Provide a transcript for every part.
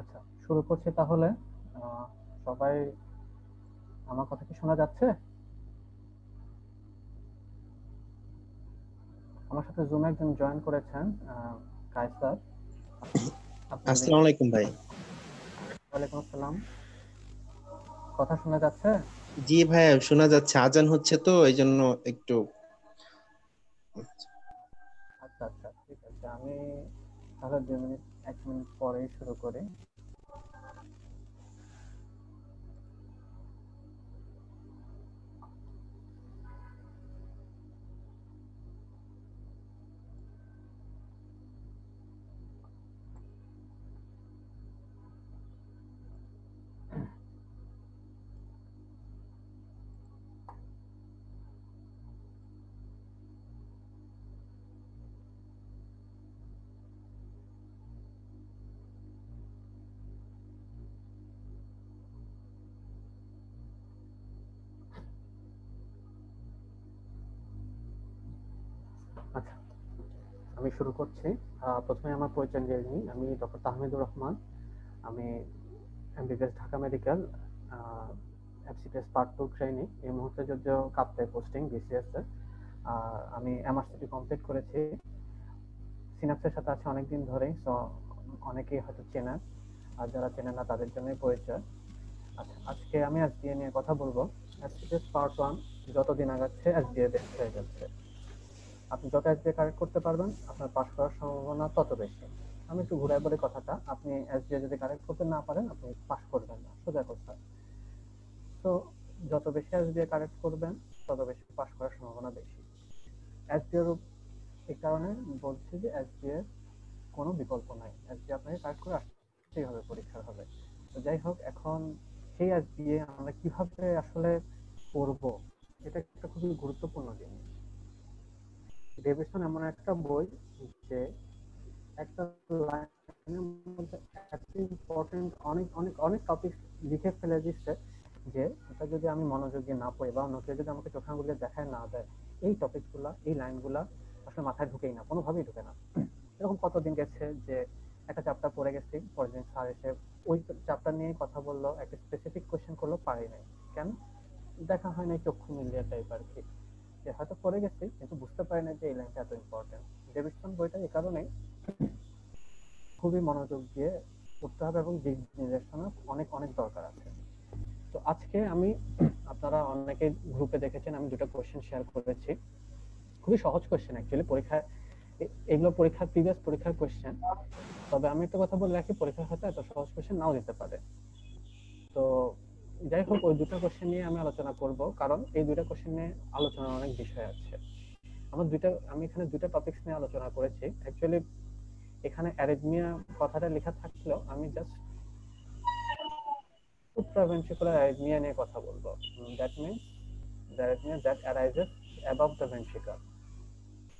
আচ্ছা, শুরু করছি তাহলে। আহ, সবাই আমার কথা কি শোনা যাচ্ছে? আমার সাথে জুমে একজন জয়েন করেছেন, কায়সার। আপনি যদি আসসালামু আলাইকুম ভাই। ওয়ালাইকুম আসসালাম। কথা শোনা যাচ্ছে? জি ভাই, শোনা যাচ্ছে, আজান হচ্ছে তো এই জন্য একটু। আচ্ছা আচ্ছা, ঠিক আছে। আমি তাহলে 2 মিনিট 1 মিনিট পরেই শুরু করি। আচ্ছা, আমি শুরু করছি। প্রথমে আমার পরিচয় দিয়ে নিই। আমি ডক্টর তাহমিদুর রহমান। আমি MBBS Dhaka medical, FCPS part 2 training. এই মুহূর্তে যদিও কাপ্তাই পোস্টিং বিসিএস এর। আমি এমআরসিপি কমপ্লিট করেছি। সিনাপসের সাথে আছে অনেকদিন ধরেই, সো অনেকেই হয়তো চেনেন, আর যারা চেনেন না তাদের জন্যই পরিচয়। আচ্ছা, আজকে আমি এসডিএ নিয়ে কথা বলবো। এসডিএস পার্ট 1 যতদিন আগাচ্ছে এসডিএ বেস্ট হয়ে যাচ্ছে। আপনি যত এসডিএ কারেক্ট করতে পারবেন আপনার পাস করার সম্ভাবনা তত বেশি। আমি একটু ঘুরাই বলি কথাটা। আপনি এসডিএ যদি কারেক্ট করতে না পারেন আপনি পাস করবেন না, সোজা কথা। তো যত বেশি এসডিএ কারেক্ট করবেন তত বেশি পাস করার সম্ভাবনা বেশি। এসডিএর এই কারণে বলছি যে এসডিএ কোনো বিকল্প নাই। এসডিএ আপনাকে কারেক্ট করে আসতেই হবে পরীক্ষার হবে। তো যাই হোক, এখন সেই এসডিএ আমরা কিভাবে আসলে করব, এটা একটা খুবই গুরুত্বপূর্ণ জিনিস। ডেভিডসন এমন একটা বই যে একটা লাইনের মধ্যে এত ইম্পর্টেন্ট অনেক অনেক অনেক টপিক লিখে ফেলে দিচ্ছে যে এটা যদি আমি মনোযোগ দিয়ে না পড়ি বা অন্য কেউ যদি আমাকে চোখে আঙুল দিয়ে দেখায় না দেয়, এই টপিকগুলা এই লাইনগুলা আসলে মাথায় ঢুকেই না, কোনোভাবেই ঢুকে না। এরকম কতদিন গেছে যে একটা চ্যাপ্টার পড়ে গেছি, পরের দিন স্যার এসে ওই চ্যাপ্টার নিয়ে কথা বললো, একটা স্পেসিফিক কোশ্চেন করলো, পারি নাই। কেন? দেখা হয় নাই, চক্ষু মিলিয়ে টাইপ আর কি। যে হয়তো পড়ে গেছি কিন্তু বুঝতে পারি না যে এই লাইনটা এত ইম্পর্টেন্ট। ডেভিডসন বইটা এই কারণে খুবই মনোযোগ দিয়ে পড়তে হবে এবং দিক নির্দেশনা অনেক অনেক দরকার আছে। তো আজকে আমি আপনারা অনেকে গ্রুপে দেখেছেন আমি দুটো কোশ্চেন শেয়ার করেছি। খুবই সহজ কোশ্চেন অ্যাকচুয়ালি। পরীক্ষায় এগুলো পরীক্ষার প্রিভিয়াস পরীক্ষার কোশ্চেন। তবে আমি একটা কথা বলে রাখি, পরীক্ষার হয়তো এত সহজ কোশ্চেন নাও দিতে পারে। তো যাই হোক, ওই দুটো কোশ্চেন নিয়ে আমি আলোচনা করব, কারণ এই দুটো কোশ্চেন নিয়ে আলোচনার অনেক বিষয় আছে। আমি এখানে দুটো টপিকস নিয়ে আলোচনা করেছি অ্যাকচুয়ালি। এখানে অ্যারিথমিয়া কথাটা লেখা থাকলেও আমি জাস্ট supraventricular arrhythmia নিয়ে কথা বলবো। That means the arrhythmia that arises above the ventricle.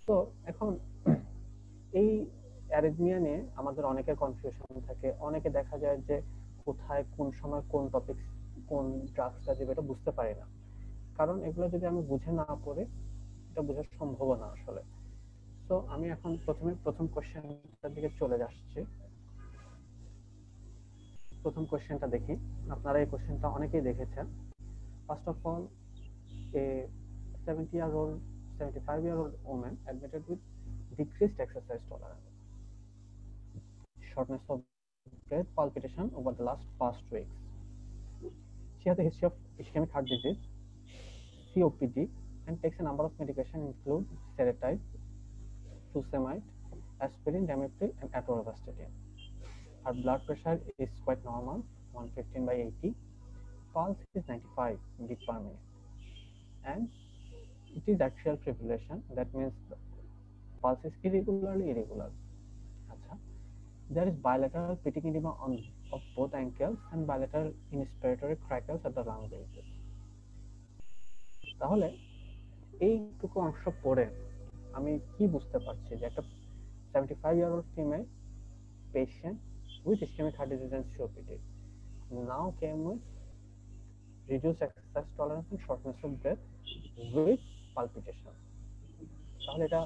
তো এখন এই অ্যারিথমিয়া নিয়ে আমাদের অনেকের কনফিউশন থাকে। অনেকে দেখা যায় যে কোথায় কোন সময় কোন টপিক কোন ড্রাগসটা দিবে এটা বুঝতে পারি না। কারণ এগুলো যদি আমি বুঝে না পড়ি এটা বোঝা সম্ভব না আসলে। তো আমি এখন প্রথমে প্রথম কোশ্চেনটার দিকে চলে আসছি। প্রথম কোশ্চেনটা দেখি। আপনারা এই কোশ্চেনটা অনেকেই দেখেছেন। First of all, a 70-year-old 75-year-old woman admitted with decreased exercise tolerance, shortness of breath, palpitation over the last past weeks. She has a history of ischemic heart disease, COPD, and takes a number of medication include seretide, furosemide, aspirin, damiprid, and atorvastatin. Her blood pressure is quite normal, 115/80. Pulse is 95 beat per minute, and it is atrial fibrillation. That means the pulse is irregularly irregular. Achha. There is bilateral pitting edema of both ankles and bilateral inspiratory crackles at the lung bases. তাহলে এইটুকু অংশ পড়ে আমি কি বুঝতে পারছি যে একটা 75-year-old female patient with ischemic heart disease and COPD now came with reduced exercise tolerance and shortness of breath with palpitation. তাহলে এটা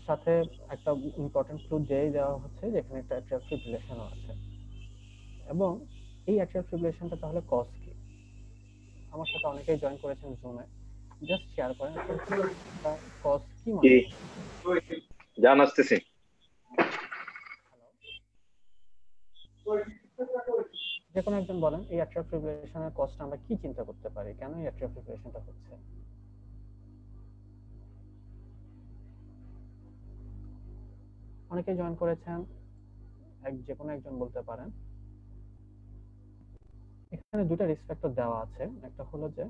সাথে একটা ইম্পর্টেন্ট ক্লু যেই দেওয়া হচ্ছে যে এখানে একটা অ্যাট্রিয়াল ফিব্রিলেশনও আছে। এবং এই অ্যাট্রিয়াল ফিব্রিলেশনটা তাহলে কজ কি? আমার সাথে অনেকেই জয়েন করেছেন জুমে, জাস্ট শেয়ার করেন কজ কি মনে হয়? জান আসতেছে। যে কোনো একজন বলেন এই অ্যাট্রিয়াল ফিব্রিলেশনের কজটা আমরা কি চিন্তা করতে পারি, কেন এই অ্যাট্রিয়াল ফিব্রিলেশনটা হচ্ছে? অনেকেই জয়েন করেছেন, যে কোনো একজন বলতে পারেন। এখানে দুটো রিস্ক ফ্যাক্টর দেওয়া আছে, একটা হলো যে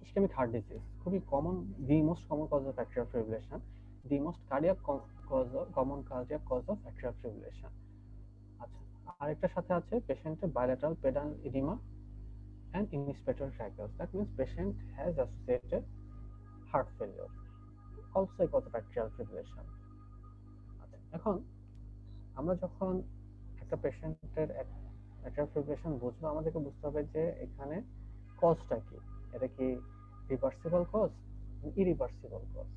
ইসকেমিক হার্ট ডিজিজ, খুবই common, the most common cause of atrial fibrillation, the most common cardiac cause of atrial fibrillation. আচ্ছা, আরেকটার সাথে আছে পেশেন্টের bilateral pedal edema and inspiratory triangles. That means patient has associated heart failure, also a cause of atrial fibrillation. আচ্ছা, এখন আমরা যখন একটা পেশেন্টের অ্যাট্রিয়াল ফিব্রিলেশন বুঝবো, আমাদেরকে বুঝতে হবে যে এখানে কজটা কি, এটা কি reversible cause, irreversible cause.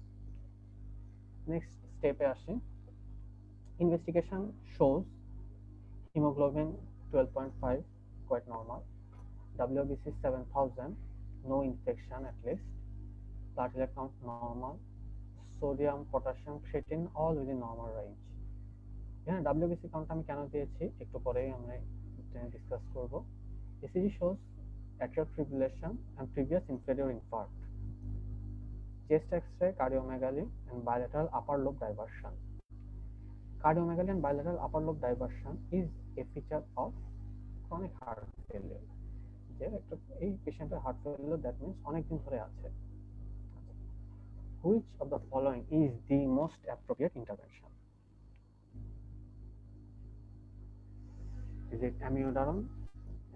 Next স্টেপে আসি। Investigation shows hemoglobin 12.5 quite normal, WBC 7000, no infection at least, platelet count normal, sodium, potassium, creatine all within normal range. এখানে WBC কাউন্ট আমি কেন দিয়েছি একটু পরেই আমরা ডিসকাস করব। ECG shows atrial fibrillation and previous inferior infarct. Chest X-ray, cardiomegaly and bilateral upper lobe diversion. Cardiomegaly and bilateral upper lobe diversion is a feature of chronic heart failure. যে একটা এই পেশেন্টের হার্ট ফেলিওর, দ্যাট মিন্স অনেক দিন ধরে আছে। Which of the following is the most appropriate intervention? Is it amiodarone,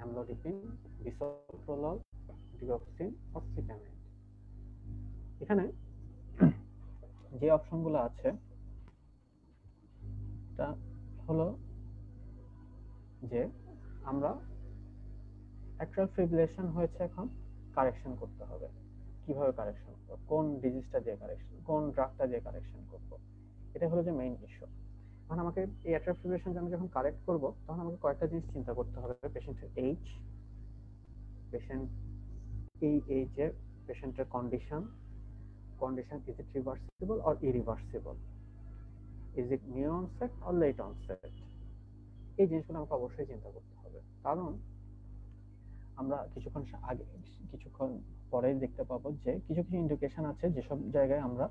amlodipine, bisoprolol, digoxin or cyclamine? এখানে যে অপশনগুলো আছে তা হলো যে আমরা অ্যাট্রিয়াল ফিব্রিলেশন হয়েছে, এখন কারেকশন করতে হবে। কিভাবে কারেকশন করব, কোন ডিজিজটা দিয়ে কারেকশন, কোন ড্রাগটা দিয়ে কারেকশন করব, এটা হলো যে মেইন ইস্যু। এখন আমাকে এই অ্যাট্রিয়াল ফিব্রিলেশন আমি যখন কারেক্ট করব, তখন আমাকে কয়েকটা জিনিস চিন্তা করতে হবে। পেশেন্টের এইজ, পেশেন্ট এই এইজের পেশেন্টের condition, is it reversible or irreversible, is it new onset or late onset, এই জিনিসগুলো আমাকে অবশ্যই চিন্তা করতে হবে। কারণ আমরা কিছুক্ষণ পরে দেখতে পাবো যে কিছু কিছু ইন্ডিকেশন আছে যেসব জায়গায় আমরা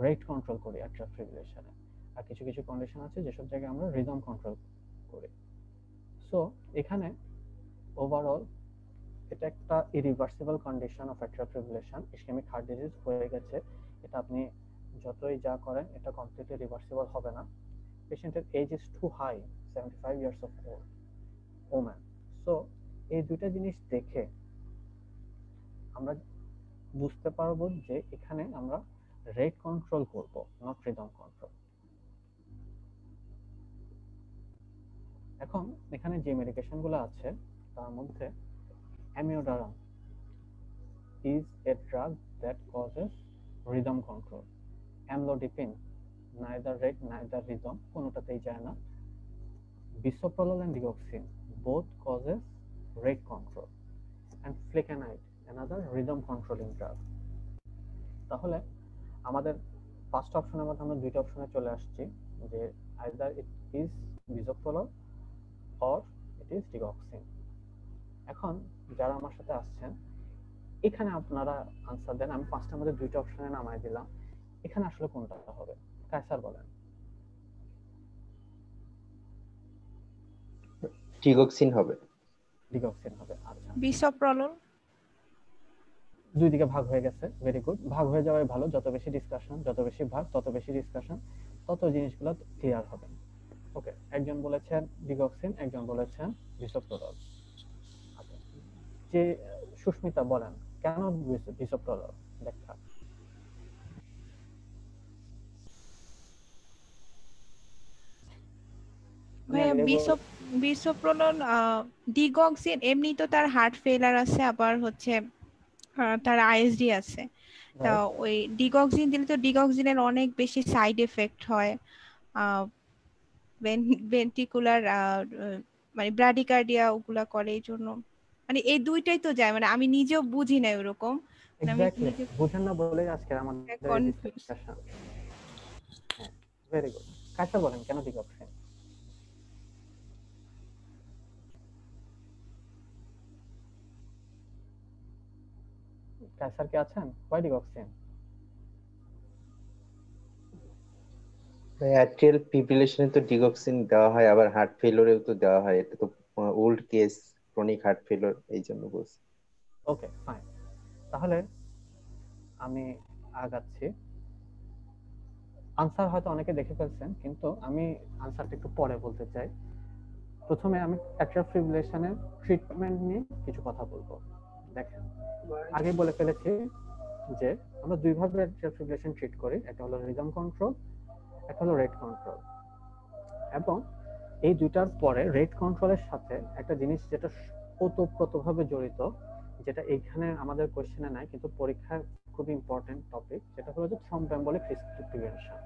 রেট কন্ট্রোল করি অ্যাট্রিয়াল ফিব্রিলেশনে, আর কিছু কিছু কন্ডিশন আছে যেসব জায়গায় আমরা রিদম কন্ট্রোল করি। সো এখানে ওভারঅল এটা একটা irreversible condition of atrial fibrillation, ischaemic heart disease হয়ে গেছে। এটা আপনি যতই যা করেন এটা কমপ্লিটলি রিভার্সিবল হবে না। পেশেন্টের age is too high, 75 years of old woman. সো এই দুইটা জিনিস দেখে আমরা বুঝতে পারবো যে এখানে আমরা রেট কন্ট্রোল করব, নট রিদম কন্ট্রোল। এখন এখানে যে মেডিকেশনগুলো আছে তার মধ্যে amiodarone is a drug that causes rhythm control. Amlodipine neither rate neither rhythm, কোনোটাতেই যায় না। Bisoprolol and digoxin both causes rate control, and flecainide another rhythm controlling drug. তাহলে আমাদের ফার্স্ট অপশনের মধ্যে আমরা দুইটা অপশনে চলে আসছি, যে either it is bisoprolol or it is digoxin। এখন যারা আমার সাথে আসছেন এখানে আপনারা আনসার দেন। আমি পাঁচটার মধ্যে দুইটা অপশনে নামাই দিলাম, এখানে আসলে কোনটা হবে? কায়সার বলেন। ডিগক্সিন হবে। ডিগক্সিন হবে। আচ্ছা, বিসোপ্রলল। দুই দিকে ভাগ হয়ে গেছে, ভেরি গুড। ভাগ হয়ে যাওয়াই ভালো, যত বেশি ডিসকাশন, যত বেশি ভাগ তত বেশি ডিসকাশন, তত জিনিসগুলো ক্লিয়ার হবে। ওকে, একজন বলেছেন ডিগক্সিন, একজন বলেছেন বিসোপ্রলল। আচ্ছা, যে সুস্মিতা বলেন কেন বিসোপ্রলল, ব্যাখ্যা। ভাইয়া বিসোপ্রলল, ডিগক্সিন এমনি তো তার হার্ট ফেলার আছে, আবার হচ্ছে তার আইএসডি আছে। তা ওই ডিগক্সিন দিলে তো ডিগক্সিনের অনেক বেশি সাইড এফেক্ট হয়, ভেন্ট্রিকুলার মানে ব্র্যাডিকার্ডিয়া ওগুলা করে এই জন্য মানে এই দুইটাই তো যায় মানে আমি নিজেও বুঝি না ওরকম মানে আমি এক্স্যাক্টলি, নিজে বুঝেন না বলেই আজকে আমাদের এই কনফিউজ। ডিসকাশন। হ্যাঁ, ভেরি গুড। কাইসার বলেন কেন ডিগক্সিন? কাইসার কি আছেন? Why digoxin? অ্যাট্রিয়াল ফিব্রিলেশনে তো ডিগক্সিন দেওয়া হয়, আবার হার্ট ফেলিওরেও তো দেওয়া হয়। এটা তো old case, chronic heart failure, এই জন্য বলছি। ওকে ফাইন, তাহলে আমি আগাচ্ছি। আনসার হয়তো অনেকে দেখে ফেলছেন, কিন্তু আমি আনসারটা একটু পরে বলতে চাই। প্রথমে আমি অ্যাট্রিয়াল ফিব্রিলেশনের ট্রিটমেন্ট নিয়ে কিছু কথা বলবো। দেখেন, আগে বলে ফেলেছি যে আমরা দুইভাবে অ্যাট্রিয়াল ফিব্রিলেশন ট্রিট করি, একটা হলো রিদম কন্ট্রোল, একটা হলো রেট কন্ট্রোল। এবং এই দুইটার পরে রেট কন্ট্রোলের সাথে একটা জিনিস যেটা ওতপ্রোতভাবে জড়িত, যেটা এইখানে আমাদের কোশ্চেনে নাই কিন্তু পরীক্ষায় খুবই ইম্পর্টেন্ট টপিক, যেটা হলো যে থ্রম্ব এম্বলিক রিস্ক প্রিভেনশন।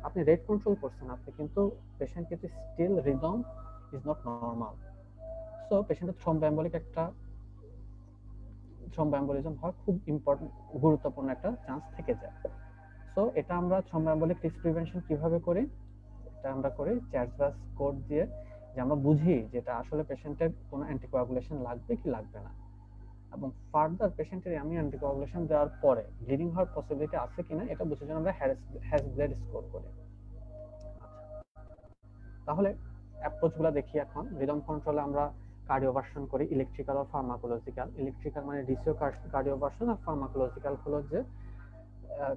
আপনি রেট কন্ট্রোল করছেন, আপনি কিন্তু পেশেন্ট কিন্তু still rhythm is not normal, so পেশেন্টের থ্রম্ব এম্বলিক একটা থ্রম্ব এম্বলিজম হওয়ার খুব ইম্পর্টেন্ট, গুরুত্বপূর্ণ একটা চান্স থেকে যায়। সো এটা আমরা থ্রম্ব এম্বলিক রিস্ক প্রিভেনশন কিভাবে করি? এটা আমরা করি চার্জবাস কোড দিয়ে, যে আমরা বুঝি যেটা আসলে পেশেন্টের কোনো অ্যান্টিকোয়াগুলেশন লাগবে কি লাগবে না, এবং ফার্দার পেশেন্টের আমি অ্যান্টিকোয়াগুলেশন দেওয়ার পরে ব্লিডিং হওয়ার পসিবিলিটি আছে কিনা এটা বোঝার জন্য আমরা হ্যাজ ব্লেড স্কোর করি। তাহলে অ্যাপ্রোচগুলো দেখি। এখন রিদম কন্ট্রোলে আমরা কার্ডিওভার্সন করি, ইলেকট্রিক্যাল আর ফার্মাকোলজিক্যাল। ইলেকট্রিক্যাল মানে ডিসিও কার্ডিওভার্সন, আর ফার্মাকোলজিক্যাল হলো যে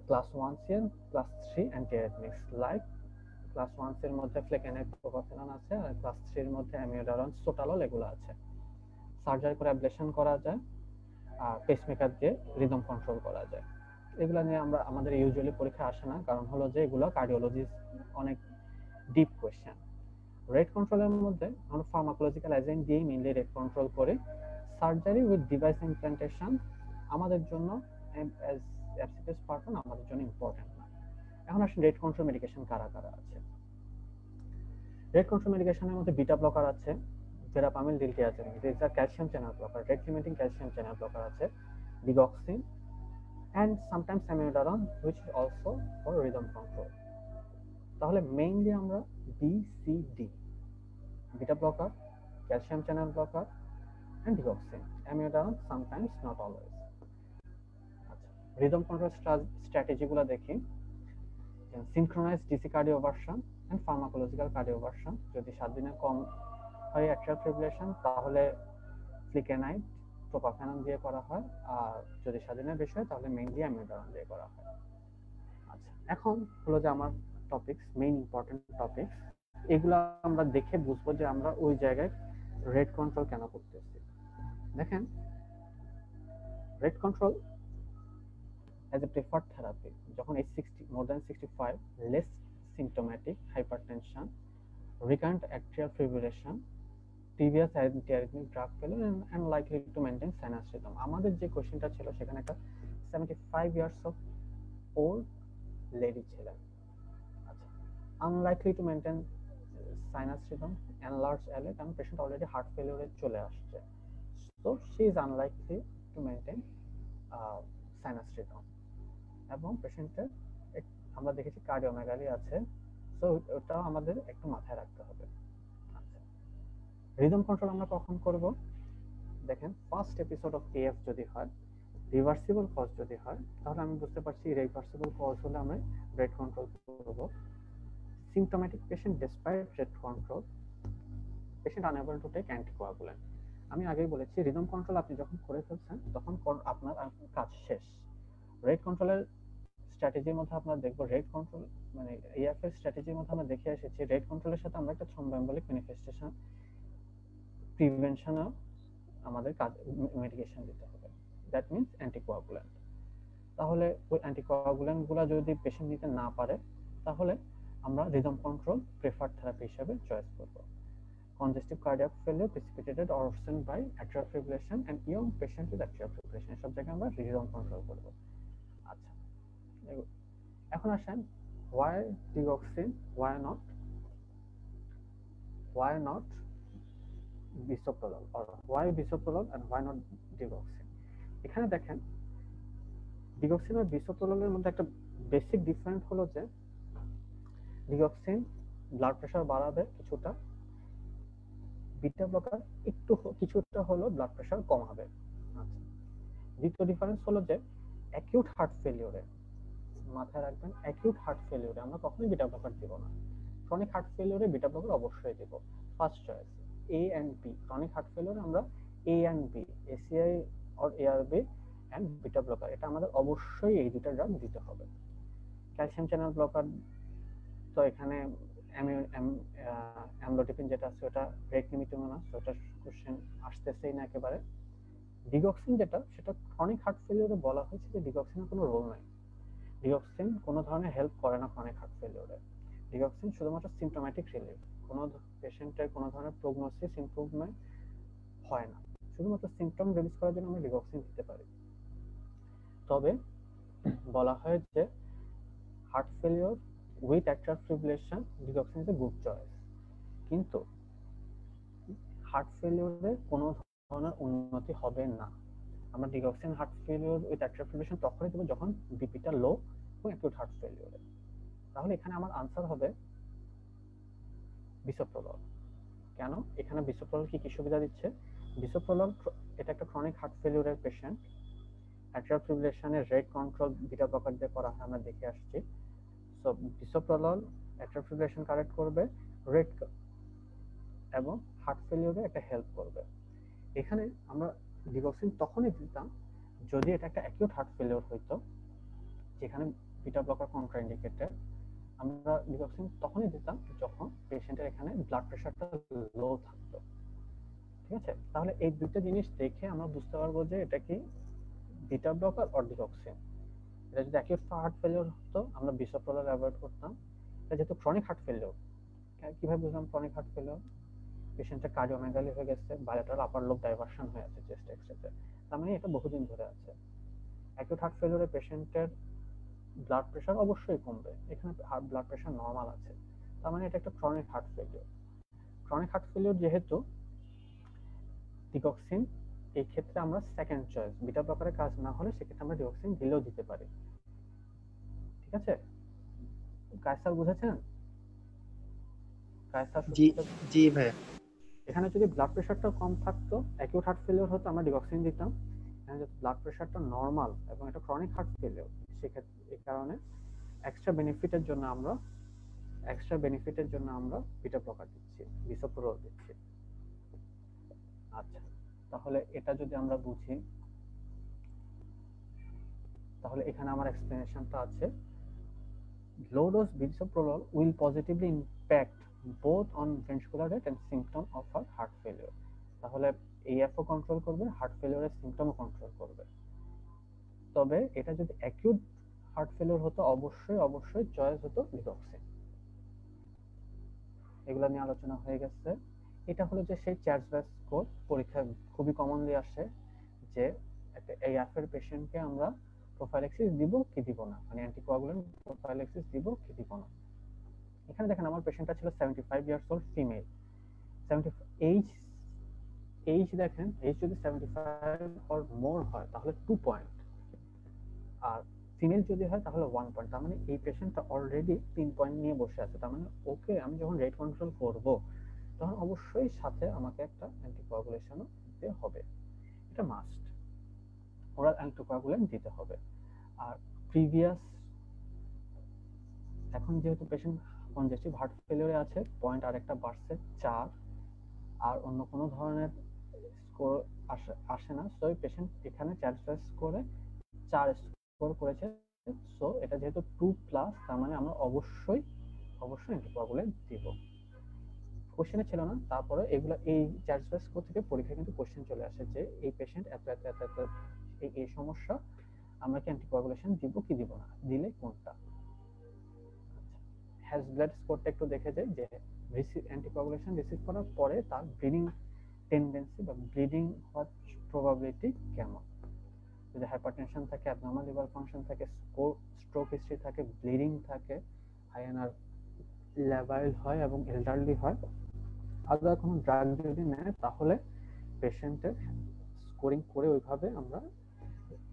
ক্লাস 1C এর ক্লাস 3 অ্যান্টিঅ্যারিথমিক্স, লাইক ক্লাস 1C এর মধ্যে ফ্লেকেনেট, প্রোপাফেনন আছে, আর ক্লাস 3 এর মধ্যে অ্যামিওডারন, সোটালল এগুলো আছে। সার্জারি করে অ্যাবলেশন করা যায়, আর পেসমেকার দিয়ে রিদম কন্ট্রোল করা যায়। এগুলো নিয়ে আমরা আমাদের ইউজুয়ালি পরীক্ষা আসে না, কারণ হলো যে এগুলো কার্ডিওলজি অনেক ডিপ কোয়েশ্চেন। রেট কন্ট্রোলের মধ্যে আমরা ফার্মাকোলজিক্যাল এজেন্ট দিয়ে মেইনলি রেট কন্ট্রোল করি। সার্জারি উইথ ডিভাইস ইমপ্লান্টেশন আমাদের জন্য এফসিপিএস পার্টন আমাদের জন্য ইম্পর্টেন্ট না। এখন আসলে রেট কন্ট্রোল মেডিকেশন কারা কারা আছে? রেট কন্ট্রোল মেডিকেশনের মধ্যে বিটা ব্লকার আছে, verapamil, diltiazem, these are calcium channel blocker, rate limiting calcium channel blocker আছে, digoxin, and sometimes amiodarone, which is also for rhythm control. তাহলে মেইনলি আমরা BCD, beta blocker, calcium channel blocker, and digoxin, amiodarone sometimes, not always. আচ্ছা, rhythm control স্ট্র্যাটেজিগুলো দেখি। Synchronise DC cardioversion and pharmacological cardioversion. যদি 7 দিনের কম হয় atrial fibrillation, তাহলে ফ্লিকেনাইড, প্রোপাফেনন দিয়ে করা হয়, আর যদি 7 দিনের বেশি হয় তাহলে মেইনলি অ্যামিওডারন দিয়ে করা হয়। আচ্ছা, এখন হলো যে আমার টপিকস, মেইন ইম্পর্টেন্ট টপিকস, এগুলো আমরা দেখে বুঝবো যে আমরা ওই জায়গায় রেট কন্ট্রোল কেন করতেছি। দেখেন, rate control as a preferred therapy যখন age 60 more than 65, less symptomatic hypertension, recurrent atrial fibrillation, previous antiarrhythmic drug failure, and likely to maintain sinus rhythm। আমাদের যে কোশ্চেনটা ছিল সেখানে একটা 75 years of old লেডি ছিলেন। আচ্ছা, unlikely to maintain sinus rhythm, enlarge LA, কারণ পেশেন্ট অলরেডি হার্ট ফেলিওরে চলে আসছে, so she is unlikely to maintain sinus rhythm. এবং পেশেন্টের আমরা দেখেছি কার্ডিওমেগালি আছে, সো ওটাও আমাদের একটু মাথায় রাখতে হবে। আচ্ছা, রিদম কন্ট্রোল আমরা কখন করব? দেখেন, ফার্স্ট এপিসোড অফ এএফ যদি হয়, রিভার্সিবল কজ যদি হয়, তাহলে আমি বুঝতে পারছি রিভার্সিবল কজ হলে আমরা রেট কন্ট্রোল করব। Symptomatic patient despite rate control, patient unable to take anticoagulant. আমি আগেই বলেছি রিদম কন্ট্রোল আপনি যখন করে ফেলছেন তখন আপনার কাজ শেষ। রেট কন্ট্রোলের স্ট্র্যাটেজির মধ্যে আমরা দেখব, রেট কন্ট্রোল মানে এএফ এর স্ট্র্যাটেজির মধ্যে আমরা দেখে এসেছি রেট কন্ট্রোলের সাথে আমরা একটা থ্রম্বোএম্বলিক ম্যানিফেস্টেশন প্রিভেনশনও আমাদের কাজ মেডিকেশন দিতে হবে, দ্যাট মিন্স অ্যান্টিকোয়াগুলেন্ট। তাহলে ওই অ্যান্টিকোয়াগুলেন্ট গুলা যদি পেশেন্ট নিতে না পারে, তাহলে আমরা রিদম কন্ট্রোল প্রেফার্ড থেরাপি হিসেবে চয়েস করব। Congestive cardiac failure precipitated or worsened by atrial fibrillation and young patient with atrial fibrillation, সব জায়গায় আমরা রিদম কন্ট্রোল করব। আচ্ছা, এখন আসেন why digoxin, why not bisoprolol, or why bisoprolol and why not digoxin? এখানে দেখেন ডিগক্সিন আর বিসোপ্রোললের মধ্যে একটা বেসিক ডিফারেন্স হলো যে ডিগক্সিন ব্লাড প্রেশার বাড়াবে কিছুটা, বিটা ব্লকার একটু কিছুটা হলো ব্লাড প্রেশার কমাবে। আচ্ছা, দ্বিতীয় ডিফারেন্স হলো যে অ্যাকিউট হার্ট ফেলিওরে, মাথায় রাখবেন অ্যাকিউট হার্ট ফেলিওরে আমরা কখনোই বিটা ব্লকার দিব না। ক্রনিক হার্ট ফেলিওরে বিটা ব্লকার অবশ্যই দিব। First choice A and B. Chronic heart ফেলিওরে আমরা A and B, ACEI or ARB and beta blocker, এটা আমাদের অবশ্যই এই দুটো ড্রাগ দিতে হবে। ক্যালসিয়াম চ্যানেল ব্লকার তো এখানে অ্যামলোডিপিন যেটা আছে ওটা রেট লিমিটিং না, তো ওটা কোশ্চেন আসতেছেই না একেবারে। ডিগক্সিন যেটা, সেটা ক্রনিক হার্ট ফেলিওরে বলা হয়েছে যে ডিগক্সিনের কোনো রোল নাই। ডিগক্সিন কোনো ধরনের হেল্প করে না ক্রনিক হার্ট ফেলিওরে। ডিগক্সিন শুধুমাত্র সিমটোম্যাটিক রিলিফ, কোনো পেশেন্টের কোনো ধরনের প্রগনোসিস ইমপ্রুভমেন্ট হয় না, শুধুমাত্র সিমটম রিলিজ করার জন্য আমরা ডিগক্সিন দিতে পারি। তবে বলা হয় যে heart failure with atrial fibrillation digoxin is a good choice, কিন্তু হার্ট ফেলিওরে কোনো ধরনের উন্নতি হবে না। আমরা digoxin heart failure with atrial fibrillation তখনই দেবো যখন বিপিটা লো এবং অ্যাকিউট হার্ট ফেলিওরে। তাহলে এখানে আমার আনসার হবে বিসোপ্রোলল। কেন? এখানে বিসোপ্রোলল কি কি সুবিধা দিচ্ছে? বিসোপ্রোলল এটা একটা ক্রনিক হার্ট ফেলিওরের পেশেন্ট, অ্যাট্রিয়াল ফিব্রিলেশনের রেট কন্ট্রোল বিটা ব্লকার দিয়ে করা হয়, আমরা দেখে আসছি। So bisoprolol atrial fibrillation correct করবে, রেট এবং হার্ট ফেলিওরে একটা হেল্প করবে। এখানে আমরা ডিগক্সিন তখনই দিতাম যদি এটা একটা অ্যাকিউট হার্ট ফেলিওর হইতো, যেখানে বিটা ব্লকার কন্ট্রাইন্ডিকেটেড। আমরা ডিগক্সিন তখনই দিতাম যখন পেশেন্টের এখানে ব্লাড প্রেশারটা লো থাকতো। ঠিক আছে, তাহলে এই দুইটা জিনিস দেখে আমরা বুঝতে পারবো যে এটা কি বিটা ব্লকার অর ডিগক্সিন। এটা যদি অ্যাকিউট হার্ট ফেলিওর হতো আমরা বিসোপ্রোলল অ্যাভয়েড করতাম। এটা যেহেতু ক্রনিক হার্ট ফেলিওর, কিভাবে বুঝলাম ক্রনিক হার্ট ফেলিওর? পেশেন্টের কার্ডিওমেগালি হয়ে গেছে, বায়োলেটারাল আপার লোব ডাইভারশন হয়ে আছে চেস্ট এক্সরেতে, তার মানে এটা বহুদিন ধরে আছে। অ্যাকিউট হার্ট ফেলিওরে পেশেন্টের ব্লাড প্রেশার অবশ্যই কমবে, এখানে ব্লাড প্রেশার নরমাল আছে, তার মানে এটা একটা chronic heart failure. Chronic heart failure যেহেতু ডিগক্সিন এই ক্ষেত্রে আমরা সেকেন্ড চয়েস, বিটা ব্লকারের কাজ না হলে সেক্ষেত্রে আমরা ডিগক্সিন দিলেও দিতে পারি। ঠিক আছে, কায়সার বুঝেছেন? কায়সার জি জি ভাইয়া। এখানে যদি ব্লাড প্রেশারটা কম থাকতো, অ্যাকিউট হার্ট ফেলিওর হতো, আমরা ডিগক্সিন দিতাম। এখানে যদি ব্লাড প্রেশারটা নরমাল এবং এটা ক্রনিক হার্ট ফেলিওর, সেক্ষেত্রে এই কারণে এক্সট্রা বেনিফিটের জন্য আমরা বিটা ব্লকার দিচ্ছি, বিসোপ্রোলল দিচ্ছি। আচ্ছা, তাহলে এটা যদি আমরা বুঝি, তাহলে এখানে আমার এক্সপ্লেনেশনটা আছে। Low dose bisoprolol will positively impact both on ventricular rate and symptom of heart failure. তাহলে AFO কন্ট্রোল করবে, হার্ট ফেলিওরের সিম্পটমও কন্ট্রোল করবে। তবে এটা যদি অ্যাকিউট হার্ট ফেলিওর হতো অবশ্যই চয়েস হতো ডিগক্সিন। এগুলো নিয়ে আলোচনা হয়ে গেছে। এটা হলো যে সেই চার্জবাস স্কোর, পরীক্ষায় খুবই কমনলি আসে যে একটা AF এর পেশেন্টকে আমরা প্রোফাইল্যাক্সিস দিব কি দিব না, মানে অ্যান্টিকোয়াগুলেন্ট প্রোফাইল্যাক্সিস দিব কি দিব না। এখানে দেখেন আমার পেশেন্টটা ছিল 75 ইয়ার্স ওল্ড ফিমেল। 70 এইজ দেখেন, এইজ যদি 75 অর মোর হয় তাহলে 2 পয়েন্ট, আর ফিমেল যদি হয় তাহলে 1 পয়েন্ট। তার মানে এই পেশেন্টটা অলরেডি 3 পয়েন্ট নিয়ে বসে আছে। তার মানে ওকে আমি যখন রেট কন্ট্রোল করব তখন অবশ্যই সাথে আমাকে একটা অ্যান্টিকোয়াগুলেশনও দিতে হবে, এটা মাস্ট, ওরাল অ্যান্টিকোয়াগুলেন্ট দিতে হবে। আর প্রিভিয়াস, এখন যেহেতু পেশেন্ট কনজেস্টিভ হার্ট ফেলিওরে আছে, পয়েন্ট আরেকটা বাড়ছে 4, আর অন্য কোনো ধরনের স্কোর আসে না। সো পেশেন্ট এখানে চার্জবাস স্কোরে 4 স্কোর করেছে। সো এটা যেহেতু 2+, তার মানে আমরা অবশ্যই অ্যান্টিকোয়াগুলেন্ট দিব। কোশ্চেনে ছিল না, তারপরে এগুলো এই চার্জবাস স্কোর থেকে পরীক্ষায় কিন্তু কোশ্চেন চলে আসে যে এই পেশেন্ট এত এই সমস্যা, আমরা কি অ্যান্টিকোয়াগুলেশন দিব কি দিব না, দিলে কোনটা। হ্যাজব্লাড স্কোরটা একটু দেখে যায় যে অ্যান্টিকোয়াগুলেশন রিসিভ করার পরে তার ব্লিডিং টেন্ডেন্সি বা ব্লিডিং হওয়ার প্রবাবিলিটি কেমন। যদি হাইপারটেনশন থাকে, অ্যাবনর্মাল লিভার ফাংশন থাকে, স্ট্রোক হিস্ট্রি থাকে, ব্লিডিং থাকে, আইএনআর লেভাইল হয় এবং এলডারলি হয়, আদার কোনো ড্রাগ যদি নেয় তাহলে পেশেন্টের স্কোরিং করে ওইভাবে আমরা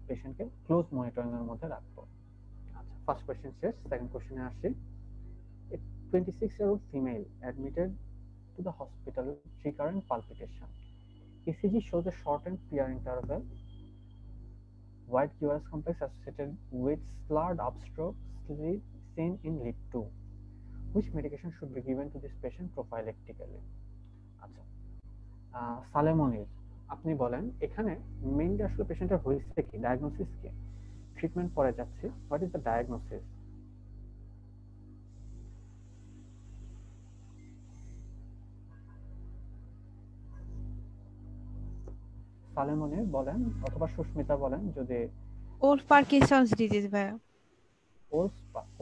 পেশেন্টকে ক্লোজ মনিটরিং এর মধ্যে রাখবো। আচ্ছা, ফার্স্ট কোশ্চেন শেষ, সেকেন্ড কোশ্চেনে আসি। A 26-year-old female admitted to the hospital with recurrent palpitation. ECG shows a shortened PR interval, wide QRS complex associated with slurred upstroke seen in lead 2. Which medication should be given to this patient prophylactically? আচ্ছা, সালেমনির আপনি বলেন এখানে mainly আসলে পেশেন্টের হয়েছে কি, diagnosis কি? Treatment পরে যাচ্ছে, হোয়াট ইজ দ্য ডায়াগনোসিস? সালেমনির বলেন অথবা সুস্মিতা বলেন যদি। ওর পার্কিনসন্স ডিজিজ ভাইয়া।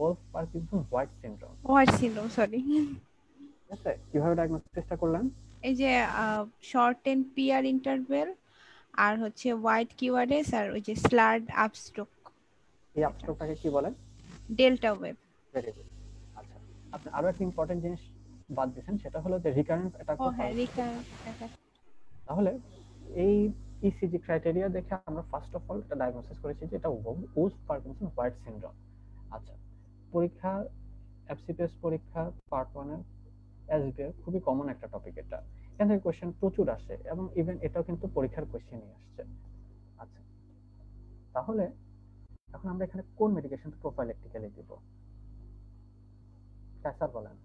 Wolff Parkinson White syndrome. White syndrome, sorry. ঠিক আছে, কিভাবে ডায়াগনোসিসটা করলেন? এই যে শর্টেন পিআর ইন্টারভেল আর হচ্ছে হোয়াইট কিউআরএস আর ওই যে স্লার্ড আপস্ট্রোক। এই আপস্ট্রোকটাকে কি বলেন? Delta wave. Very good. আচ্ছা, আপনি আরো একটা ইম্পর্টেন্ট জিনিস বাদ দিয়েছেন, সেটা হলো যে রিকারেন্ট অ্যাটাক। ও হ্যাঁ, রিকারেন্ট অ্যাটাক। তাহলে এই ইসিজি ক্রাইটেরিয়া দেখে আমরা ফার্স্ট অফ অল এটা ডায়াগনোসিস করেছি যে এটা ওলস পার্কিনসন হোয়াইট সিনড্রোম। আচ্ছা, পরীক্ষা এফসিপিএস পরীক্ষা পার্ট 1 এর এসবিআই খুবই কমন একটা টপিক, এটা এখান থেকে কোশ্চেন প্রচুর আসে এবং ইভেন এটাও কিন্তু পরীক্ষার কোশ্চেনই আসছে। আচ্ছা, তাহলে এখন আমরা এখানে কোন মেডিকেশন প্রোফাইলেক্টিক্যালি দিব? স্যার বলেন।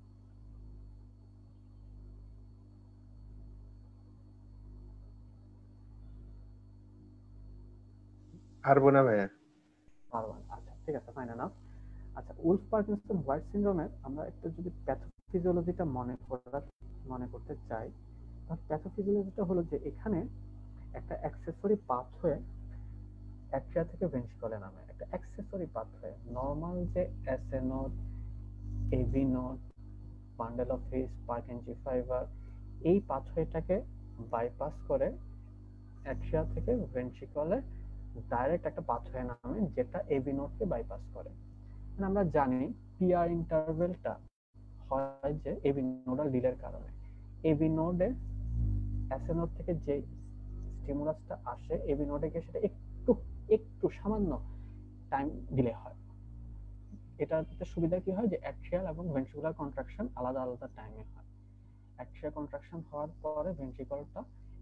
পারবো না ভাইয়া। পারবেন, আচ্ছা ঠিক আছে, ফাইন এনাফ। আচ্ছা, উলফ পার্কিনসন হোয়াইট সিনড্রোমের আমরা একটু যদি প্যাথোফিজিওলজিটা মনে করতে চাই, তাহলে প্যাথোফিজিওলজিটা হলো যে এখানে একটা অ্যাক্সেসরি পাথওয়ে অ্যাট্রিয়া থেকে ভেন্ট্রিকলে নামে, একটা অ্যাক্সেসরি পাথওয়ে। নরমাল যে SA node, AV node, bundle of His, Purkinje fibre, এই পাথওয়েটাকে বাইপাস করে অ্যাট্রিয়া থেকে ভেন্ট্রিকলে ডাইরেক্ট একটা পাথওয়ে নামে যেটা এভি নোডকে বাইপাস করে। আমরা জানি পিআর ইন্টারভেলটা হয় যে এভি নোডাল ডিলের কারণে। এভি নোডে এসএ নোড থেকে যে স্টিমুলাসটা আসে এভি নোডে গিয়ে সেটা একটু সামান্য টাইম ডিলে হয়। এটাতে সুবিধা কি হয় যে অ্যাট্রিয়াল এবং ভেন্ট্রিকুলার কন্ট্রাকশন আলাদা আলাদা টাইমে হয়। অ্যাট্রিয়াল কন্ট্রাকশন হওয়ার পরে ভেন্ট্রিকলটা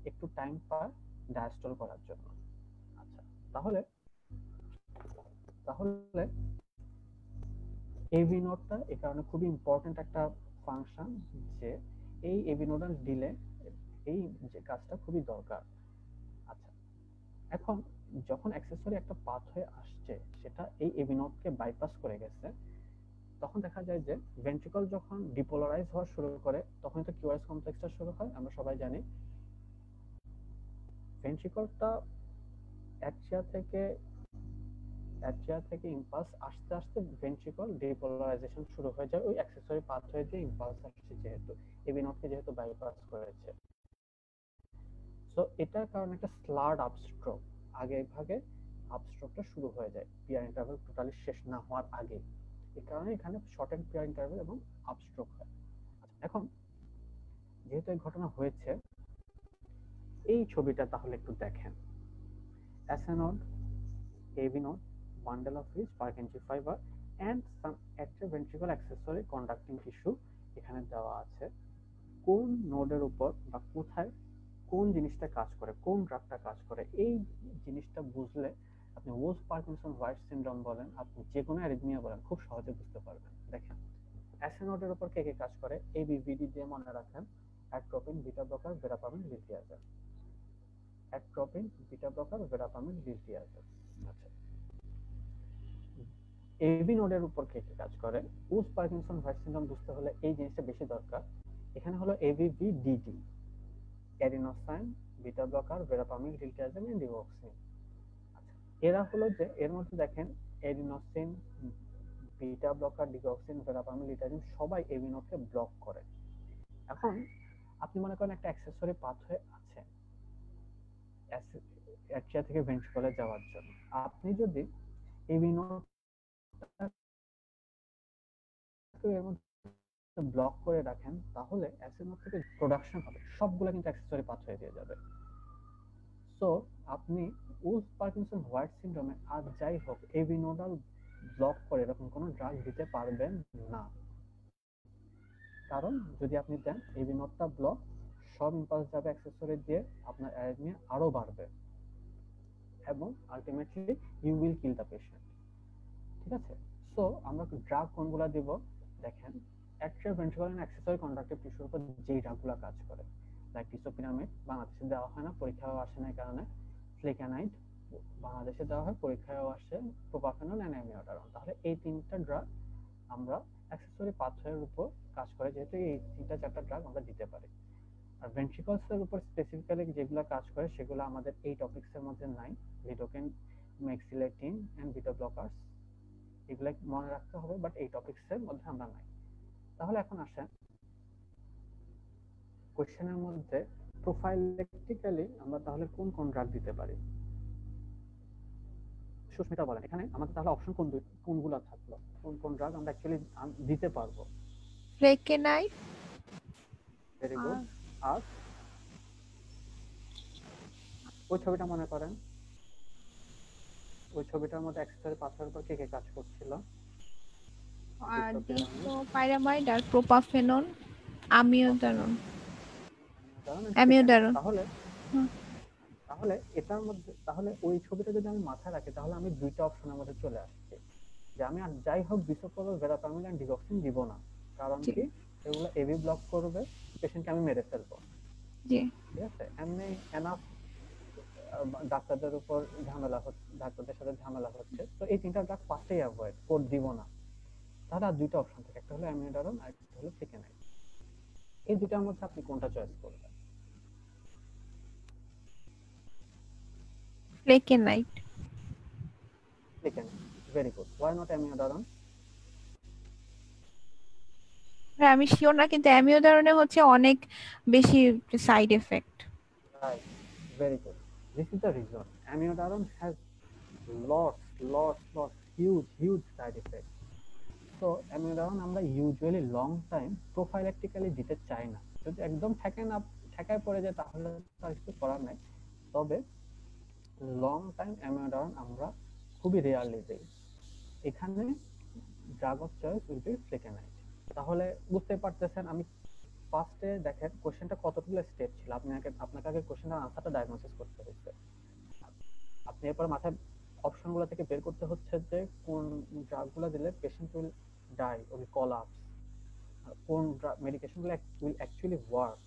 একটু টাইম পায় ডায়াস্টল করার জন্য। আচ্ছা, তাহলে এভি নোডটা এই কারণে খুবই ইম্পর্টেন্ট একটা ফাংশন যে এই এভি নোডাল ডিলে এই যে কাজটা খুবই দরকার। আচ্ছা, এখন যখন অ্যাক্সেসরি একটা পাথওয়ে আসছে সেটা এই এভি নোডকে বাইপাস করে গেছে, তখন দেখা যায় যে ভেন্ট্রিকল যখন ডিপোলারাইজ হওয়া শুরু করে তখন তো কিউআরএস কমপ্লেক্সটা শুরু হয়। আমরা সবাই জানি ভেন্ট্রিকলটা অ্যাট্রিয়া থেকে ইম্পালস আস্তে আস্তে ভেন্ট্রিকল ডিপোলারাইজেশন শুরু হয়ে যায় ওই অ্যাক্সেসরি পাথওয়ে দিয়ে ইম্পালস আসছে যেহেতু এভি নোডকে যেহেতু বাইপাস করেছে। সো এটার কারণে একটা স্লার্ড আপস্ট্রোক আগে ভাগে আপস্ট্রোকটা শুরু হয়ে যায় পিআর ইন্টারভেল টোটালি শেষ না হওয়ার আগে। এই কারণে এখানে শর্টেন পিআর ইন্টারভেল এবং আপস্ট্রোক হয়। এখন যেহেতু এই ঘটনা হয়েছে, এই ছবিটা তাহলে একটু দেখেন। SA node, AV node, bundle of which Purkinje fiber and some atrioventricular accessory conducting tissue এখানে দেওয়া আছে। কোন নোডের উপর বা কোথায় কোন জিনিসটা কাজ করে, কোন ড্রাগটা কাজ করে, এই জিনিসটা বুঝলে আপনি ওলস পার্কিনসন হোয়াইট সিনড্রোম বলেন, আপনি যে কোনো অ্যারিথমিয়া বলেন, খুব সহজে বুঝতে পারবেন। দেখেন, এসএ নোডের উপর কে কে কাজ করে, এবিভিডি দিয়ে মনে রাখেন। Atropine, beta blocker, verapamil, diltiazem. Atropine, beta blocker, verapamil, diltiazem. আচ্ছা, এভি নোডের উপর কে কে কাজ করে? ওলস পার্কিনসন হোয়াইট সিনড্রোম বুঝতে হলে এই জিনিসটা বেশি দরকার। এখানে হলো AVVDD, adenosine, beta blocker, verapamil, diltiazem and digoxin. আচ্ছা, এরা হলো যে এর মধ্যে দেখেন adenosine, beta blocker, digoxin, verapamil, diltiazem সবাই এভি নোডকে ব্লক করে। এখন আপনি মনে করেন একটা অ্যাক্সেসরি পাথওয়ে আছে অ্যাট্রিয়া থেকে ভেন্ট্রিকলে যাওয়ার জন্য। আপনি যদি এভি নোড এর মধ্যে ব্লক করে রাখেন তাহলে অ্যাসিড নোড থেকে প্রোডাকশন হবে সবগুলো কিন্তু অ্যাক্সেসরি পাথওয়ে দিয়ে যাবে। সো আপনি উলফ পার্কিনসন হোয়াইট সিনড্রোমে আর যাই হোক এবি নোডাল ব্লক করে এরকম কোনো ড্রাগ দিতে পারবেন না, কারণ যদি আপনি দেন এবি নোডটা ব্লক, সব ইম্পালস যাবে অ্যাক্সেসরি দিয়ে, আপনার অ্যারিথমিয়া আরো বাড়বে এবং ultimately you will kill the patient. ঠিক আছে? সো আমরা ড্রাগ কোনগুলো দিব দেখেন, atrial ventricular and accessory conductive টিস্যুর উপর যেই ড্রাগগুলো কাজ করে, লাইক ডিসোপিনামেড বাংলাদেশে দেওয়া হয় না, পরীক্ষাও আসে না, এই কারণে ফ্লেকানাইড বাংলাদেশে দেওয়া হয়, পরীক্ষায়ও আসে, প্রোপাফেনল এন্ড অ্যামিওডারন। তাহলে এই তিনটা ড্রাগ আমরা অ্যাক্সেসরি পাথওয়ের উপর কাজ করে, যেহেতু এই তিনটা চারটা ড্রাগ আমরা দিতে পারি। আর ভেন্ট্রিকলস এর উপর স্পেসিফিক্যালি যেগুলো কাজ করে সেগুলো আমাদের এই টপিকস এর মধ্যে নাই, লিডোকেন, মেক্সিলেটিন এন্ড বিটা ব্লকার্স, এগুলো মনে রাখতে হবে, বাট এই টপিকস এর মধ্যে আমরা নাই। তাহলে এখন আসেন কোশ্চেনের মধ্যে প্রোফাইলেকটিক্যালি আমরা তাহলে কোন কোন ড্রাগ দিতে পারি। সুস্মিতা বলেন এখানে আমাদের তাহলে অপশন কোনগুলো থাকলো, কোন কোন ড্রাগ আমরা অ্যাকচুয়ালি দিতে পারবো। ফ্লেকেনাইড ভেরি গুড। আর ওই ছবিটা মনে করেন, ওই ছবিটার মধ্যে অ্যাক্সেসরি পাথওয়ের উপর কে কে কাজ করছিল? আর ডিসোপাইরামাইড আর প্রোপাফেনল, আমিওদারন। অ্যামিওদারন। তাহলে তাহলে এটার মধ্যে, তাহলে ওই ছবিটা যদি আমি মাথায় রাখি তাহলে আমি দুইটা অপশনের মধ্যে চলে আসছি, যে আমি আর যাই হোক বিসোপ্রোল, ভেরাপামিল এন্ড ডিগক্সিন দিব না, কারণ কি এগুলো এবি ব্লক করবে, পেশেন্টকে আমি মেরে ফেলবো। জি, ঠিক আছে? এমনি এনাফ ডাক্তারদের উপর ঝামেলা হচ্ছে, ডাক্তারদের সাথে ঝামেলা হচ্ছে, তো এই তিনটা ড্রাগ ফার্স্টেই অ্যাভয়েড কোড দিব না। তাহলে আর দুইটা অপশন থাকে, একটা হলো অ্যামিওডারন আর একটা হলো ফ্লেকেনাইড। এই দুইটার মধ্যে আপনি কোনটা চয়েস করবেন? Flecainide. Flecainide, very good. Why not amiodarone? হ্যাঁ, আমি শিওর না, কিন্তু অ্যামিওদারনে হচ্ছে অনেক বেশি side effect. Right, very good. This is the reason. Amiodarone has lots, huge side effects. So amiodarone আমরা usually long time prophylactically দিতে চাই না, যদি একদম ঠেকায় পড়ে যায় তাহলে তার কিছু করার নাই, তবে লং টাইম amiodarone আমরা খুবই রেয়ারলি দেই। এখানে drug of choice will be flecainide. তাহলে বুঝতে পারতেছেন আমি ফার্স্টে দেখেন কোশ্চেনটা কতগুলো স্টেপ ছিল, আপনাকে আগে কোশ্চেনের আনসারটা ডায়াগনোসিস করতে হচ্ছে, আপনি এরপর মাথায় অপশনগুলো থেকে বের করতে হচ্ছে যে কোন ড্রাগগুলো দিলে patient will die will collapse, কোন মেডিকেশনগুলো উইল অ্যাকচুয়ালি ওয়ার্ক।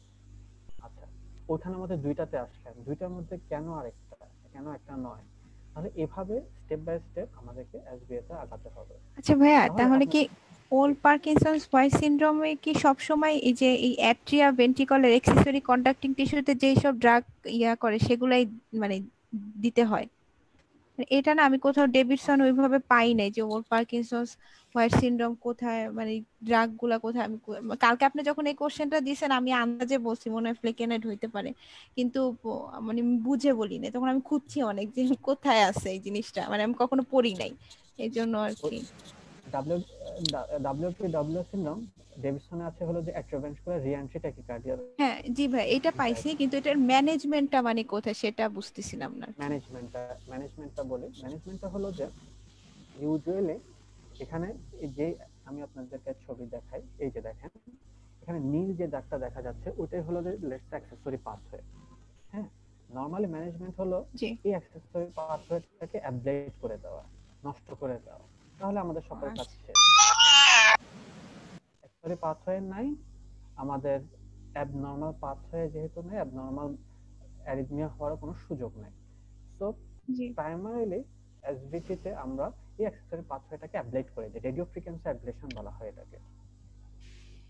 আচ্ছা, ওখানের মধ্যে দুইটাতে আসলেন, দুইটার মধ্যে কেন আরেকটা, কেন একটা নয়? তাহলে এভাবে স্টেপ বাই স্টেপ আমাদেরকে এসবিএস এ আগাতে হবে। আচ্ছা ভাইয়া, তাহলে কি ওল্ড পার্কিনসন্স হোয়াইট সিনড্রোমে কি সবসময় এই যে এই অ্যাট্রিয়া ভেন্ট্রিকলের এক্সেসরি কন্ডাক্টিং টিস্যুতে যেই সব ড্রাগ করে সেগুলাই মানে দিতে হয়? এটা না আমি কোথাও ডেভিডসন ওইভাবে পাই নাই যে ওল্ড পার্কিনসন্স হোয়াইট সিনড্রোম কোথায়, মানে ড্রাগ গুলা কোথায়। আমি কালকে আপনি যখন এই কোশ্চেনটা দিয়েছেন আমি আন্দাজে বলছি মনে হয় ফ্লেকেনাইড হইতে পারে, কিন্তু মানে বুঝে বলি না, তখন আমি খুঁজছি অনেক যে কোথায় আছে এই জিনিসটা, মানে আমি কখনো পড়ি নাই, এই জন্য আর কি। WPW সিনড্রোম ডেভিডসনে আছে হলো যে অ্যাট্রিওভেন্ট্রিকুলার রিএন্ট্রি ট্যাকিকার্ডিয়া। হ্যাঁ জি ভাই, এটা পাইছি, কিন্তু এটার ম্যানেজমেন্টটা মানে কোথায় সেটা বুঝতেছিলাম না। ম্যানেজমেন্টটা বলি, ম্যানেজমেন্টটা হলো যে ইউজুয়ালি এখানে যে আমি আপনাদেরকে ছবি দেখাই, এই যে দেখেন এখানে নীল যে দাগটা দেখা যাচ্ছে ওটাই হলো যে লেটস অ্যাক্সেসরি পাথওয়ে। হ্যাঁ, নরমালি ম্যানেজমেন্ট হলো এই অ্যাক্সেসরি পাথওয়েটাকে অ্যাবলেট করে দেওয়া, নষ্ট করে দেওয়া, তাহলে আমাদের সকল কাজ শেষ। অ্যাক্সেসরি পাথওয়ে নাই, আমাদের অ্যাবনর্মাল পাথওয়ে যেহেতু নেই, অ্যাবনর্মাল অ্যারিথমিয়া হওয়ার কোনো সুযোগ নেই। সো প্রাইমারিলি এসভিটি তে আমরা এই অ্যাক্সেসরি পাথওয়েটাকে অ্যাবলেট করে দিই, রেডিও ফ্রিকোয়েন্সি অ্যাবলেশন বলা হয় এটাকে।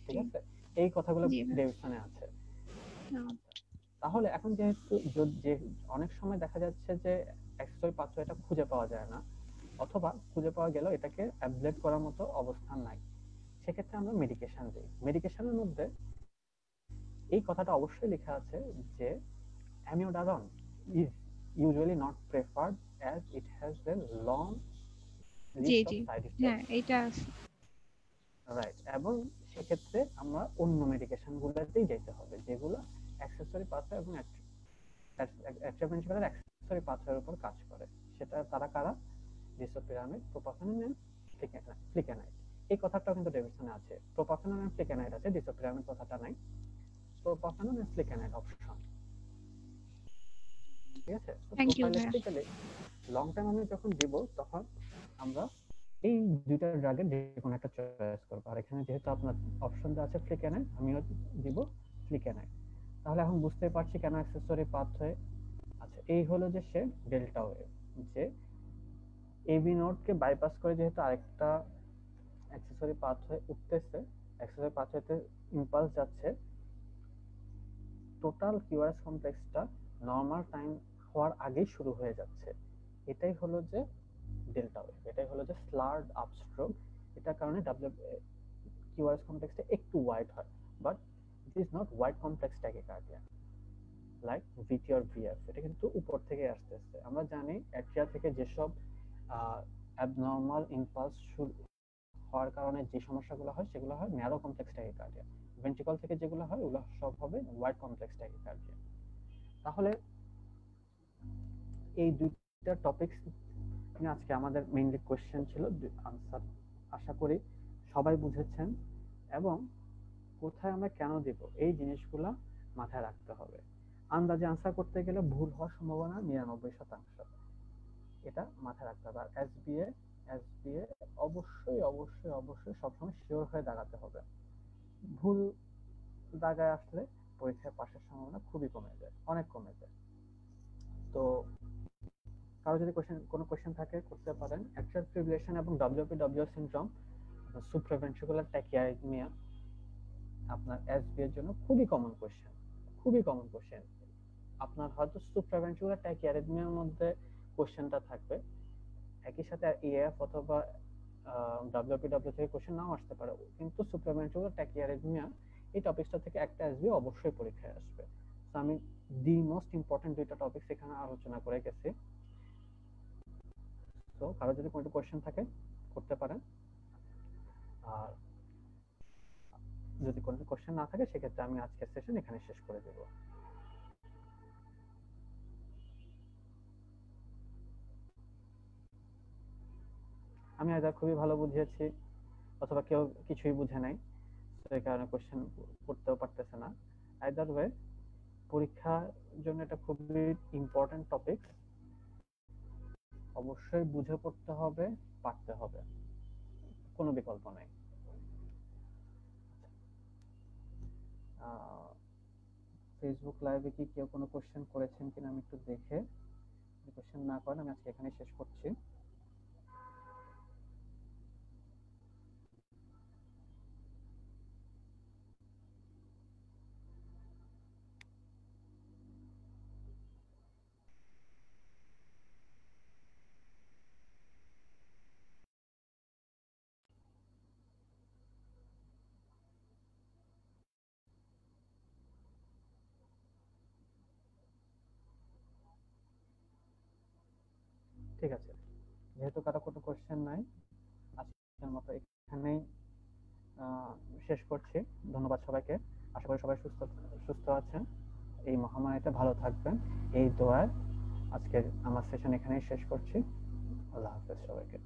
ঠিক আছে, এই কথাগুলো ডেভিডসনে আছে। তাহলে এখন যেহেতু যে অনেক সময় দেখা যাচ্ছে যে অ্যাক্সেসরি পাথওয়েটা খুঁজে পাওয়া যায় না, অথবা খুঁজে পাওয়া গেলেও এটাকে অ্যাবলেট করার মতো অবস্থান নাই, সেক্ষেত্রে আমরা মেডিকেশন দিই। মেডিকেশনের মধ্যে এই কথাটা অবশ্যই লেখা আছে যে amiodarone is usually not preferred as it has a long list of side effects. হ্যাঁ, এটা রাইট, এবং সেক্ষেত্রে আমরা অন্য মেডিকেশন গুলোতেই যেতে হবে যেগুলো অ্যাক্সেসরি পাথওয়ে এবং এক্সট্রাভেন্ট্রিকুলার অ্যাক্সেসরি পাথওয়ের উপর কাজ করে। সেটা তারা কারা? ডিসোপিরামিড, প্রোপাফেনন এন্ড ফ্লিকেনাইড। এই কথাটাও কিন্তু ডেভিডসনে আছে, প্রোপাফেনন এন্ড ফ্লিকেনাইড আছে, ডিসোপিরামিড কথাটা নাই। প্রোপাফেনন এন্ড ফ্লিকেনাইড অপশন, ঠিক আছে? তো থ্যাংক ইউ ভাইয়া। প্রোফাইলিস্টিক্যালি লং টার্ম আমি যখন দিব তখন আমরা এই দুইটা ড্রাগের যে কোনো একটা চয়েস করব। আর এখানে যেহেতু আপনার অপশন আছে ফ্লিকেনাইড, আমিও দিব ফ্লিকেনাইড। তাহলে এখন বুঝতে পারছি কেন অ্যাক্সেসরি পাথওয়ে। আচ্ছা, এই হলো যে সে ডেল্টা ওয়েভ, যে এবি নোডকে বাইপাস করে যেহেতু আরেকটা অ্যাক্সেসরি পাথওয়ে উঠতেছে, অ্যাক্সেসরি পাথওয়েতে ইম্পালস যাচ্ছে, টোটাল কিউআরএস কমপ্লেক্সটা নরমাল টাইম হওয়ার আগেই শুরু হয়ে যাচ্ছে। এটাই হলো যে ডেল্টা ওয়েভ, এটাই হলো যে স্লার্ড আপস্ট্রোক। এটার কারণে কিউআরএস কমপ্লেক্সটা একটু ওয়াইড হয়, but it is not wide complex tachycardia like VT or VF. এটা কিন্তু উপর থেকে আসতেছে। আমরা জানি অ্যাট্রিয়া থেকে যেসব অ্যাবনর্মাল ইম্পালস হওয়ার কারণে যে সমস্যাগুলো হয় সেগুলো হয় ন্যারো কমপ্লেক্স ট্যাকিকার্ডিয়া। ভেন্ট্রিকল থেকে যেগুলো হয় ওগুলো সব হবে ওয়াইড কমপ্লেক্স ট্যাকিকার্ডিয়া। তাহলে এই দুইটা টপিকস নিয়ে আজকে আমাদের মেইনলি কোশ্চেন ছিল, আনসার আশা করি সবাই বুঝেছেন। এবং কোথায় আমরা কেন দিব এই জিনিসগুলো মাথায় রাখতে হবে। আন্দাজে আনসার করতে গেলে ভুল হওয়ার সম্ভাবনা 99%, এটা মাথায় রাখতে হবে। আর এসবিএ অবশ্যই অবশ্যই অবশ্যই সবসময় শিওর হয়ে দাঁড়াতে হবে। ভুল দাগায় আসলে পরীক্ষায় পাশের সম্ভাবনা খুবই কমে যায়, অনেক কমে যায়। তো কারো যদি কোনো কোশ্চেন থাকে করতে পারেন। অ্যাট্রিয়াল ফিব্রিলেশন এবং ডব্লিউপি সিনড্রোম, সুপ্রাভেন্ট্রিকুলার ট্যাকিয়ারিথমিয়া আপনার এসবি এর জন্য খুবই কমন কোশ্চেন, খুবই কমন কোশ্চেন। আপনার হয়তো সুপ্রাভেন্ট্রিকুলার ট্যাকিয়ারিথমিয়ার মধ্যে কোশ্চেনটা থাকবে, একই সাথে এএফ অথবা ডব্লিউপি থেকে কোশ্চেন নাও আসতে পারে, কিন্তু সুপ্রাভেন্ট্রিকুলার ট্যাকিয়ারিথমিয়া এই টপিকটা থেকে একটা এসবি অবশ্যই পরীক্ষায় আসবে। তো আমি দি মোস্ট ইম্পর্টেন্ট দুইটা টপিকস এখানে আলোচনা করে গেছি। তো কারো যদি কোনো কোশ্চেন থাকে করতে পারেন, আর যদি কোনো কোশ্চেন না থাকে সেক্ষেত্রে আমি আজকের সেশন এখানে শেষ করে দেব। আমি আইদার খুবই ভালো বুঝিয়েছি অথবা কেউ কিছুই বুঝে নাই, সেই কারণে কোশ্চেন করতেও পারতেছে না। আইদার ওয়ে পরীক্ষার জন্য এটা খুবই ইম্পর্টেন্ট টপিক, অবশ্যই বুঝে পড়তে হবে, পারতে হবে, কোনো বিকল্প নাই। ফেসবুক লাইভে কি কেউ কোনো কোশ্চেন করেছেন কিনা আমি একটু দেখে, যদি কোশ্চেন না করেন আমি আজকে এখানে শেষ করছি। ঠিক আছে, যেহেতু কারো কোনো কোশ্চেন নাই আজকের মতো এখানেই শেষ করছি। ধন্যবাদ সবাইকে, আশা করি সবাই সুস্থ সুস্থ আছেন, এই মহামারীতে ভালো থাকবেন এই দোয়ায় আজকের আমার সেশন এখানেই শেষ করছি। আল্লাহ হাফেজ সবাইকে।